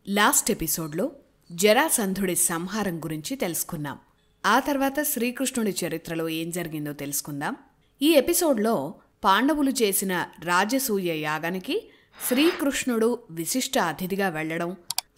Last ఎపిసోడ్లో జరాసంధుడి సంహారం గురించి తెలుసుకున్నాం. ఆ తర్వాత శ్రీకృష్ణుడి చరిత్రలో ఏం జరిగిందో తెలుసుకుందాం. ఈ ఎపిసోడ్లో పాండవులు చేసిన రాజసూయ యాగానికి శ్రీకృష్ణుడు విశిష్ట అతిథిగా వెళ్లడం,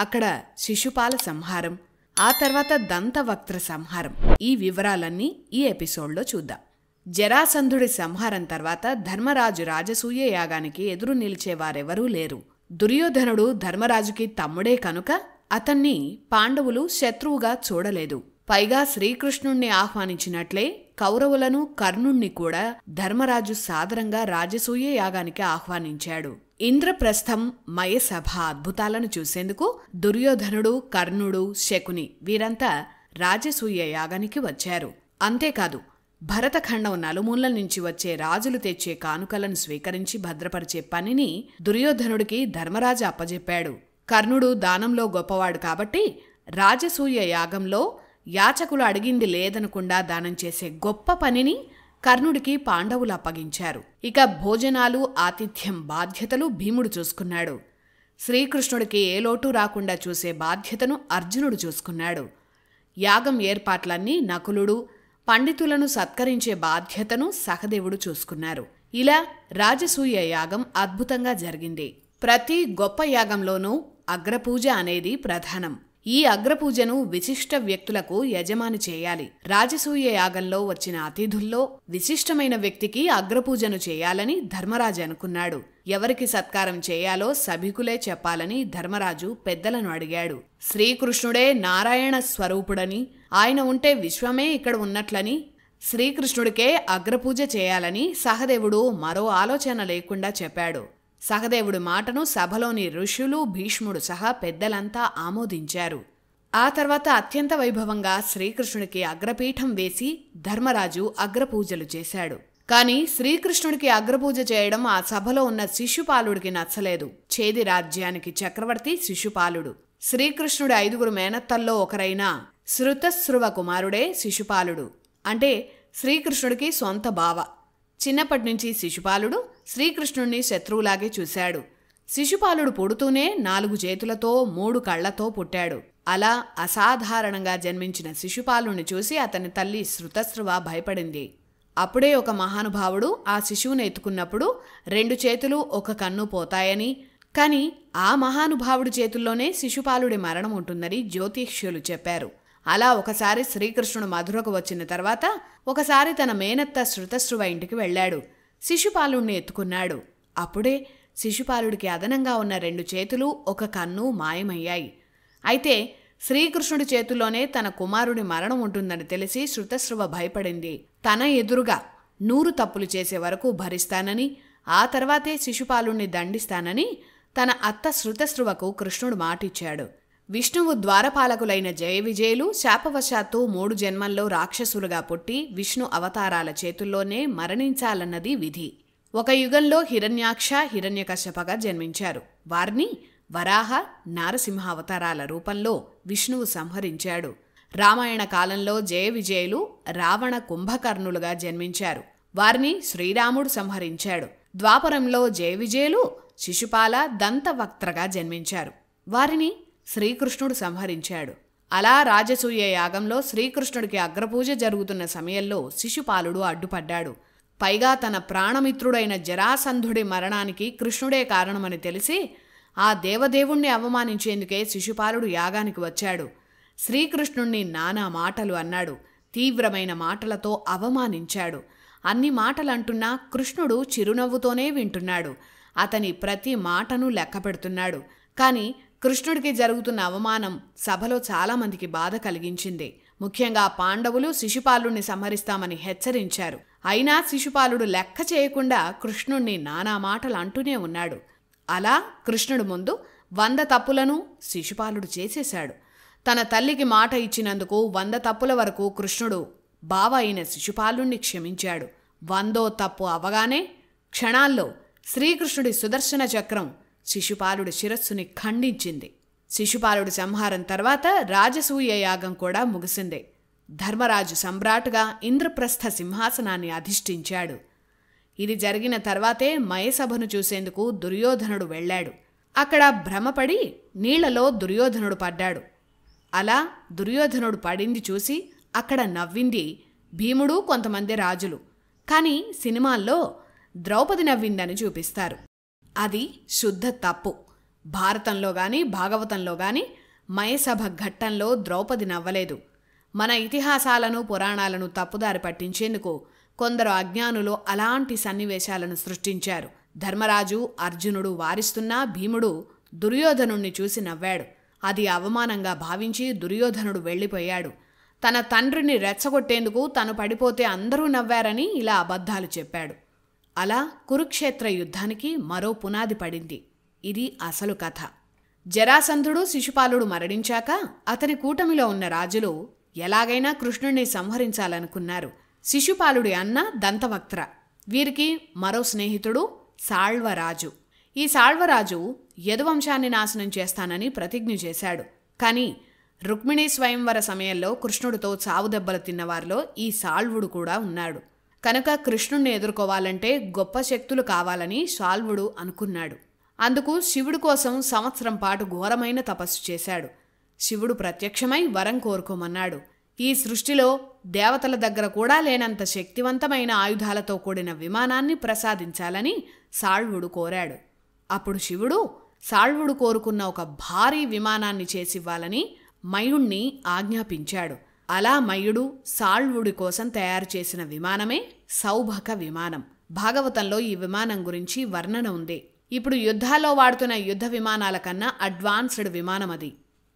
అక్కడ శిశుపాల సంహారం, ఆ తర్వాత దంతవక్త్ర సంహారం, ఈ వివరాలన్నీ ఈ ఎపిసోడ్లో చూద్దాం. జరాసంధుడి సంహారం తర్వాత ధర్మరాజు రాజసూయ యాగానికి ఎదురు నిలిచేవారెవరూ లేరు. దుర్యోధనుడు ధర్మరాజుకి తమ్ముడే కనుక అతన్ని పాండవులు శత్రువుగా చూడలేదు. పైగా శ్రీకృష్ణుణ్ణి ఆహ్వానించినట్లే కౌరవులను, కర్ణుణ్ణి కూడా ధర్మరాజు సాదరంగా రాజసూయ యాగానికి ఆహ్వానించాడు. ఇంద్రప్రస్థం, మయసభ అద్భుతాలను చూసేందుకు దుర్యోధనుడు, కర్ణుడు, శకుని వీరంతా రాజసూయ యాగానికి వచ్చారు. అంతేకాదు, భరతఖండం నలుమూలల నుంచి వచ్చే రాజులు తెచ్చే కానుకలను స్వీకరించి భద్రపరిచే పనిని దుర్యోధనుడికి ధర్మరాజు అప్పజెప్పాడు. కర్ణుడు దానంలో గొప్పవాడు కాబట్టి రాజసూయ యాగంలో యాచకులు అడిగింది లేదనకుండా దానం చేసే గొప్ప పనిని కర్ణుడికి పాండవులు అప్పగించారు. ఇక భోజనాలు, ఆతిథ్యం బాధ్యతలు భీముడు చూసుకున్నాడు. శ్రీకృష్ణుడికి ఏ లోటు రాకుండా చూసే బాధ్యతను అర్జునుడు చూసుకున్నాడు. యాగం ఏర్పాట్లన్నీ నకులుడు, పండితులను సత్కరించే బాధ్యతను సహదేవుడు చూసుకున్నారు. ఇలా రాజసూయ యాగం అద్భుతంగా జరిగింది. ప్రతి గొప్ప యాగంలోనూ అగ్రపూజ అనేది ప్రధానం. ఈ అగ్రపూజను విశిష్ట వ్యక్తులకు యజమాని చేయాలి. రాజసూయ యాగంలో వచ్చిన అతిథుల్లో విశిష్టమైన వ్యక్తికి అగ్రపూజను చేయాలని ధర్మరాజు అనుకున్నాడు. ఎవరికి సత్కారం చేయాలో సభికులే చెప్పాలని ధర్మరాజు పెద్దలను అడిగాడు. శ్రీకృష్ణుడే నారాయణ స్వరూపుడని, ఆయన ఉంటే విశ్వమే ఇక్కడ ఉన్నట్లని, శ్రీకృష్ణుడికే అగ్రపూజ చేయాలని సహదేవుడు మరో ఆలోచన లేకుండా చెప్పాడు. సహదేవుడి మాటను సభలోని ఋషులు, భీష్ముడు సహా పెద్దలంతా ఆమోదించారు. ఆ తర్వాత అత్యంత వైభవంగా శ్రీకృష్ణుడికి అగ్రపీఠం వేసి ధర్మరాజు అగ్రపూజలు చేశాడు. కాని శ్రీకృష్ణుడికి అగ్రపూజ చేయడం ఆ సభలో ఉన్న శిశుపాలుడికి నచ్చలేదు. ఛేది రాజ్యానికి చక్రవర్తి శిశుపాలుడు. శ్రీకృష్ణుడి 5 మేనత్తల్లో ఒకరైన శృతశ్రువ కుమారుడే శిశుపాలుడు. అంటే శ్రీకృష్ణుడికి సొంత బావ. చిన్నప్పటినుంచి శిశుపాలుడు శ్రీకృష్ణుణ్ణి శత్రువులాగే చూశాడు. శిశుపాలుడు పుడుతూనే 4 చేతులతో 3 కళ్లతో పుట్టాడు. అలా అసాధారణంగా జన్మించిన శిశుపాలుని చూసి అతని తల్లి శృతశ్రువ భయపడింది. అప్పుడే ఒక మహానుభావుడు ఆ శిశువును ఎత్తుకున్నప్పుడు 2 చేతులు 1 కన్ను పోతాయని, కాని ఆ మహానుభావుడి చేతుల్లోనే శిశుపాలుడి మరణం ఉంటుందని జ్యోతిష్యులు చెప్పారు. అలా ఒకసారి శ్రీకృష్ణుడు మధురకు వచ్చిన తర్వాత ఒకసారి తన మేనత్త శృతశ్రువ ఇంటికి వెళ్లాడు. శిశుపాలుణ్ణి ఎత్తుకున్నాడు. అప్పుడే శిశుపాలుడికి అదనంగా ఉన్న 2 చేతులు 1 కన్ను మాయమయ్యాయి. అయితే శ్రీకృష్ణుడి చేతుల్లోనే తన కుమారుడి మరణం ఉంటుందని తెలిసి శృతశ్రువ భయపడింది. తన ఎదురుగా 100 తప్పులు చేసే వరకు భరిస్తానని, ఆ తర్వాతే శిశుపాలుణ్ణి దండిస్తానని తన అత్త శృతశ్రువకు కృష్ణుడు మాటిచ్చాడు. విష్ణువు ద్వారపాలకులైన జయ విజయులు శాపవశాత్తు 3 జన్మల్లో రాక్షసులుగా పుట్టి విష్ణు అవతారాల చేతుల్లోనే మరణించాలన్నది విధి. ఒక యుగంలో హిరణ్యాక్ష, హిరణ్యకశ్యపగా జన్మించారు. వారిని వరాహ, నారసింహ అవతారాల రూపంలో విష్ణువు సంహరించాడు. రామాయణ కాలంలో జయ విజయులు రావణ, కుంభకర్ణులుగా జన్మించారు. వారిని శ్రీరాముడు సంహరించాడు. ద్వాపరంలో జయ విజయులు శిశుపాల, దంతవక్త్రగా జన్మించారు. వారిని శ్రీకృష్ణుడు సంహరించాడు. అలా రాజసూయ యాగంలో శ్రీకృష్ణుడికి అగ్రపూజ జరుగుతున్న సమయంలో శిశుపాలుడు అడ్డుపడ్డాడు. పైగా తన ప్రాణమిత్రుడైన జరాసంధుడి మరణానికి కృష్ణుడే కారణమని తెలిసి ఆ దేవదేవుణ్ణి అవమానించేందుకే శిశుపాలుడు యాగానికి వచ్చాడు. శ్రీకృష్ణుణ్ణి నానా మాటలు అన్నాడు. తీవ్రమైన మాటలతో అవమానించాడు. అన్ని మాటలంటున్నా కృష్ణుడు చిరునవ్వుతోనే వింటున్నాడు. అతని ప్రతి మాటను లెక్కపెడుతున్నాడు. కాని కృష్ణుడికి జరుగుతున్న అవమానం సభలో చాలామందికి బాధ కలిగించింది. ముఖ్యంగా పాండవులు శిశుపాలుణ్ణి సంహరిస్తామని హెచ్చరించారు. అయినా శిశుపాలుడు లెక్క చేయకుండా కృష్ణుణ్ణి నానా మాటలు అంటూనే ఉన్నాడు. అలా కృష్ణుడు ముందు 100 తప్పులను శిశుపాలుడు చేసేశాడు. తన తల్లికి మాట ఇచ్చినందుకు 100 తప్పుల వరకు కృష్ణుడు బావ అయిన శిశుపాలుణ్ణి క్షమించాడు. 100వ తప్పు అవగానే క్షణాల్లో శ్రీకృష్ణుడి సుదర్శన చక్రం శిశుపాలుడి శిరస్సుని ఖండించింది. శిశుపాలుడి సంహారం తర్వాత రాజసూయ యాగం కూడా ముగిసింది. ధర్మరాజు సమ్రాటుగా ఇంద్రప్రస్థ సింహాసనాన్ని అధిష్ఠించాడు. ఇది జరిగిన తర్వాతే మయసభను చూసేందుకు దుర్యోధనుడు వెళ్లాడు. అక్కడ భ్రమపడి నీళ్లలో దుర్యోధనుడు పడ్డాడు. అలా దుర్యోధనుడు పడింది చూసి అక్కడ నవ్వింది భీముడు, కొంతమంది రాజులు. కానీ సినిమాల్లో ద్రౌపది నవ్విందని చూపిస్తారు. అది శుద్ధ తప్పు. భారతంలో గాని భాగవతంలో గాని మయసభ ఘట్టంలో ద్రౌపది నవ్వలేదు. మన ఇతిహాసాలను పురాణాలను తప్పుదారి పట్టించేందుకు కొందరు అజ్ఞానులు అలాంటి సన్నివేశాలను సృష్టించారు. ధర్మరాజు, అర్జునుడు వారిస్తున్నా భీముడు దుర్యోధనుణ్ణి చూసి నవ్వాడు. అది అవమానంగా భావించి దుర్యోధనుడు వెళ్ళిపోయాడు. తన తండ్రిని రెచ్చగొట్టేందుకు తను పడిపోతే అందరూ నవ్వారని ఇలా అబద్ధాలు చెప్పాడు. అలా కురుక్షేత్ర యుద్ధానికి మరో పునాది పడింది. ఇది అసలు కథ. జరాసంధుడు, శిశుపాలుడు మరణించాక అతని కూటమిలో ఉన్న రాజులు ఎలాగైనా కృష్ణుణ్ణి సంహరించాలనుకున్నారు. శిశుపాలుడి అన్న దంతవక్త్ర, వీరికి మరో స్నేహితుడు సాళ్వరాజు. ఈ సాళ్వరాజు యదువంశాన్ని నాశనం చేస్తానని ప్రతిజ్ఞ చేశాడు. కానీ రుక్మిణీ స్వయంవర సమయంలో కృష్ణుడితో చావుదెబ్బలు తిన్నవారిలో ఈ సాళ్వుడు కూడా ఉన్నాడు. కనుక కృష్ణుణ్ణి ఎదుర్కోవాలంటే గొప్ప శక్తులు కావాలని సాళ్వుడు అనుకున్నాడు. అందుకు శివుడి కోసం సంవత్సరం పాటు ఘోరమైన తపస్సు చేశాడు. శివుడు ప్రత్యక్షమై వరం కోరుకోమన్నాడు. ఈ సృష్టిలో దేవతల దగ్గర కూడా లేనంత శక్తివంతమైన ఆయుధాలతో కూడిన విమానాన్ని ప్రసాదించాలని సాళ్వుడు కోరాడు. అప్పుడు శివుడు సాళ్వుడు కోరుకున్న ఒక భారీ విమానాన్ని చేసివ్వాలని మయుణ్ణి ఆజ్ఞాపించాడు. అలా మయుడు సాళ్వుడి కోసం తయారు చేసిన విమానమే సౌభక విమానం. భాగవతంలో ఈ విమానం గురించి వర్ణన ఉంది. ఇప్పుడు యుద్ధాల్లో వాడుతున్న యుద్ధ విమానాల కన్నా అడ్వాన్స్డ్ విమానం అది.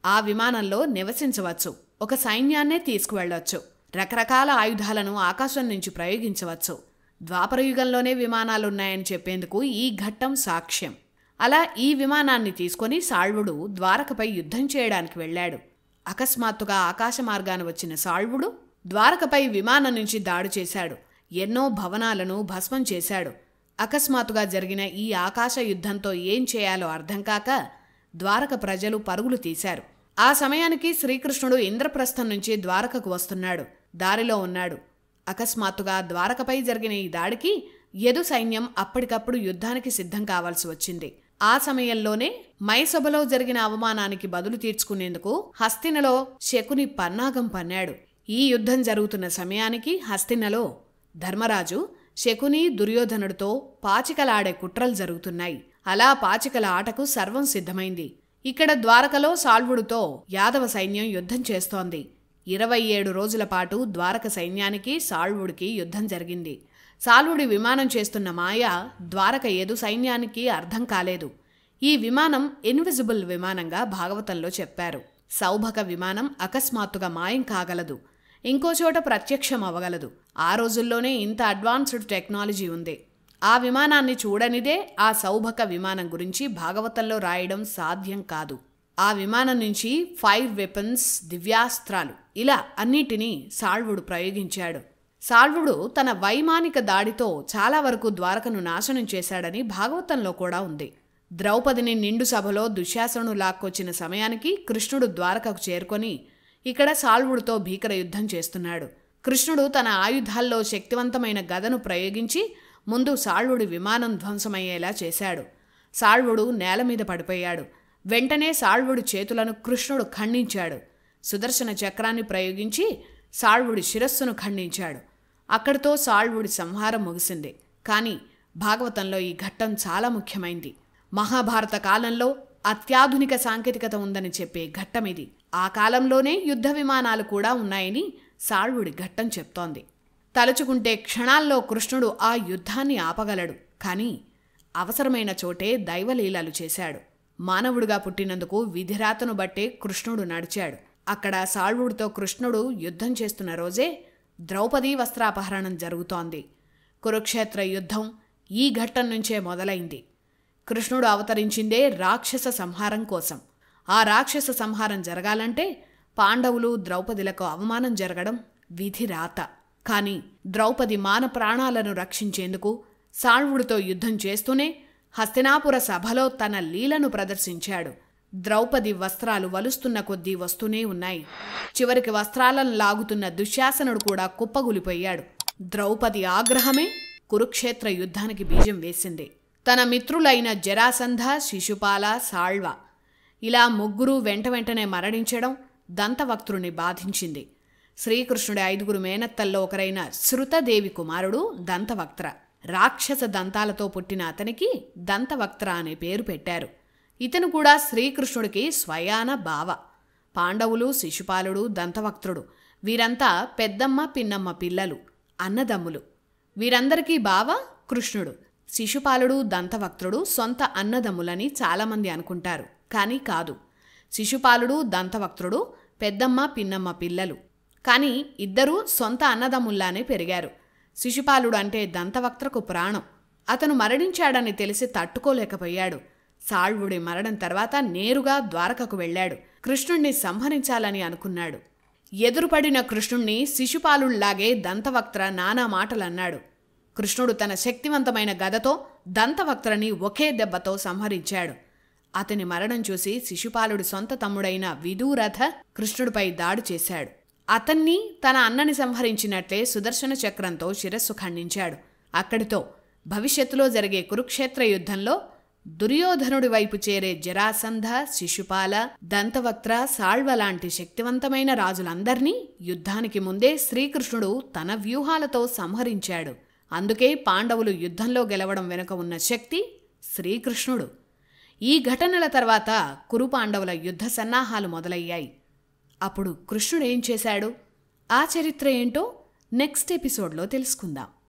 ఆ విమానంలో నివసించవచ్చు, ఒక సైన్యాన్నే తీసుకువెళ్లొచ్చు, రకరకాల ఆయుధాలను ఆకాశం నుంచి ప్రయోగించవచ్చు. ద్వాపరయుగంలోనే విమానాలున్నాయని చెప్పేందుకు ఈ ఘట్టం సాక్ష్యం. అలా ఈ విమానాన్ని తీసుకొని సాళ్వుడు ద్వారకపై యుద్ధం చేయడానికి వెళ్ళాడు. అకస్మాత్తుగా ఆకాశ మార్గాన వచ్చిన సాళ్వుడు ద్వారకపై విమానం నుంచి దాడి చేశాడు. ఎన్నో భవనాలను భస్మం చేశాడు. అకస్మాత్తుగా జరిగిన ఈ ఆకాశ యుద్ధంతో ఏం చేయాలో అర్థం కాక ద్వారక ప్రజలు పరుగులు తీశారు. ఆ సమయానికి శ్రీకృష్ణుడు ఇంద్రప్రస్థం నుంచి ద్వారకకు వస్తున్నాడు. దారిలో ఉన్నాడు. అకస్మాత్తుగా ద్వారకపై జరిగిన ఈ దాడికి యదు సైన్యం అప్పటికప్పుడు యుద్ధానికి సిద్ధం కావాల్సి వచ్చింది. ఆ సమయంలోనే మైసభలో జరిగిన అవమానానికి బదులు తీర్చుకునేందుకు హస్తినలో శకుని పన్నాగం పన్నాడు. ఈ యుద్ధం జరుగుతున్న సమయానికి హస్తినలో ధర్మరాజు శకుని, దుర్యోధనుడితో పాచికలాడే కుట్రలు జరుగుతున్నాయి. అలా పాచికల ఆటకు సర్వం సిద్ధమైంది. ఇక్కడ ద్వారకలో సాళ్వుడితో యాదవ సైన్యం యుద్ధం చేస్తోంది. 27 రోజుల పాటు ద్వారక సైన్యానికి సాళ్వుడికి యుద్ధం జరిగింది. సాళ్వుడి విమానం చేస్తున్న మాయ ద్వారక యదు సైన్యానికి అర్థం కాలేదు. ఈ విమానం ఇన్విజిబుల్ విమానంగా భాగవతంలో చెప్పారు. సౌభక విమానం అకస్మాత్తుగా మాయం కాగలదు, ఇంకోచోట ప్రత్యక్షం అవ్వగలదు. ఆ రోజుల్లోనే ఇంత అడ్వాన్స్డ్ టెక్నాలజీ ఉంది. ఆ విమానాన్ని చూడనిదే ఆ సౌభక విమానం గురించి భాగవతంలో రాయడం సాధ్యం కాదు. ఆ విమానం నుంచి ఫైర్ వెపన్స్, దివ్యాస్త్రాలు ఇలా అన్నిటినీ సాళ్వుడు ప్రయోగించాడు. సాళ్వుడు తన వైమానిక దాడితో చాలా వరకు ద్వారకను నాశనం చేశాడని భాగవతంలో కూడా ఉంది. ద్రౌపదిని నిండు సభలో దుశ్శాసనుడు లాక్కొచ్చిన సమయానికి కృష్ణుడు ద్వారకకు చేరుకొని ఇక్కడ సాళ్వుడితో భీకర యుద్ధం చేస్తున్నాడు. కృష్ణుడు తన ఆయుధాల్లో శక్తివంతమైన గదను ప్రయోగించి ముందు సాళ్వుడి విమానం ధ్వంసమయ్యేలా చేశాడు. సాళ్వుడు నేల మీద పడిపోయాడు. వెంటనే సాళ్వుడి చేతులను కృష్ణుడు ఖండించాడు. సుదర్శన చక్రాన్ని ప్రయోగించి సాళ్వుడి శిరస్సును ఖండించాడు. అక్కడితో సాళ్వుడి సంహారం ముగిసింది. కానీ భాగవతంలో ఈ ఘట్టం చాలా ముఖ్యమైంది. మహాభారత కాలంలో అత్యాధునిక సాంకేతికత ఉందని చెప్పే ఘట్టమిది. ఆ కాలంలోనే యుద్ధ విమానాలు కూడా ఉన్నాయని సాళ్వుడి ఘట్టం చెప్తోంది. తలుచుకుంటే క్షణాల్లో కృష్ణుడు ఆ యుద్ధాన్ని ఆపగలడు. కానీ అవసరమైన చోటే దైవలీలలు చేశాడు. మానవుడిగా పుట్టినందుకు విధిరాతను బట్టే కృష్ణుడు నడిచాడు. అక్కడ సాళ్వుడితో కృష్ణుడు యుద్ధం చేస్తున్న రోజే ద్రౌపదీ వస్త్రాపహరణం జరుగుతోంది. కురుక్షేత్ర యుద్ధం ఈ ఘట్టం నుంచే మొదలైంది. కృష్ణుడు అవతరించిందే రాక్షస సంహారం కోసం. ఆ రాక్షస సంహారం జరగాలంటే పాండవులు, ద్రౌపదిలకు అవమానం జరగడం విధిరాత. కాని ద్రౌపది మాన ప్రాణాలను రక్షించేందుకు సాళ్వుడితో యుద్ధం చేస్తూనే హస్తినాపుర సభలో తన లీలను ప్రదర్శించాడు. ద్రౌపది వస్త్రాలు వలుస్తున్న కొద్దీ వస్తూనే ఉన్నాయి. చివరికి వస్త్రాలను లాగుతున్న దుశ్శాసనుడు కూడా కుప్పగూలిపోయాడు. ద్రౌపది ఆగ్రహమే కురుక్షేత్ర యుద్ధానికి బీజం వేసింది. తన మిత్రులైన జరాసంధ, శిశుపాల, సాళ్వ ఇలా ముగ్గురు వెంటనే మరణించడం దంతవక్త్రుని బాధించింది. శ్రీకృష్ణుడి 5 మేనత్తల్లో ఒకరైన శృతదేవి కుమారుడు దంతవక్త్ర. రాక్షస దంతాలతో పుట్టిన అతనికి దంతవక్త్ర అనే పేరు పెట్టారు. ఇతను కూడా శ్రీకృష్ణుడికి స్వయాన బావ. పాండవులు, శిశుపాలుడు, దంతవక్త్రుడు వీరంతా పెద్దమ్మ, పిన్నమ్మ పిల్లలు, అన్నదమ్ములు. వీరందరికీ బావ కృష్ణుడు. శిశుపాలుడు, దంతవక్త్రుడు సొంత అన్నదమ్ములని చాలామంది అనుకుంటారు, కానీ కాదు. శిశుపాలుడు, దంతవక్త్రుడు పెద్దమ్మ, పిన్నమ్మ పిల్లలు, కానీ ఇద్దరూ సొంత అన్నదమ్ముల్లానే పెరిగారు. శిశుపాలుడు అంటే దంతవక్త్రకు ప్రాణం. అతను మరణించాడని తెలిసి తట్టుకోలేకపోయాడు. సాళ్వుడి మరణం తర్వాత నేరుగా ద్వారకకు వెళ్ళాడు. కృష్ణుణ్ణి సంహరించాలని అనుకున్నాడు. ఎదురుపడిన కృష్ణుణ్ణి శిశుపాలుళ్లాగే దంతవక్త్ర నానా మాటలన్నాడు. కృష్ణుడు తన శక్తివంతమైన గదతో దంతవక్త్రని ఒకే దెబ్బతో సంహరించాడు. అతని మరణం చూసి శిశుపాలుడి సొంత తమ్ముడైన విదూరథ కృష్ణుడిపై దాడి చేశాడు. అతన్ని తన అన్నని సంహరించినట్లే సుదర్శన చక్రంతో శిరస్సు ఖండించాడు. అక్కడితో భవిష్యత్తులో జరిగే కురుక్షేత్ర యుద్ధంలో దుర్యోధనుడి వైపు చేరే జరాసంధ, శిశుపాల, దంతవక్త్ర, సాళ్వ లాంటి శక్తివంతమైన రాజులందర్నీ యుద్ధానికి ముందే శ్రీకృష్ణుడు తన వ్యూహాలతో సంహరించాడు. అందుకే పాండవులు యుద్ధంలో గెలవడం వెనుక ఉన్న శక్తి శ్రీకృష్ణుడు. ఈ ఘటనల తర్వాత కురు పాండవుల యుద్ధ సన్నాహాలు మొదలయ్యాయి. అప్పుడు కృష్ణుడు ఏం చేశాడు? ఆ చరిత్ర ఏంటో నెక్స్ట్ ఎపిసోడ్లో తెలుసుకుందాం.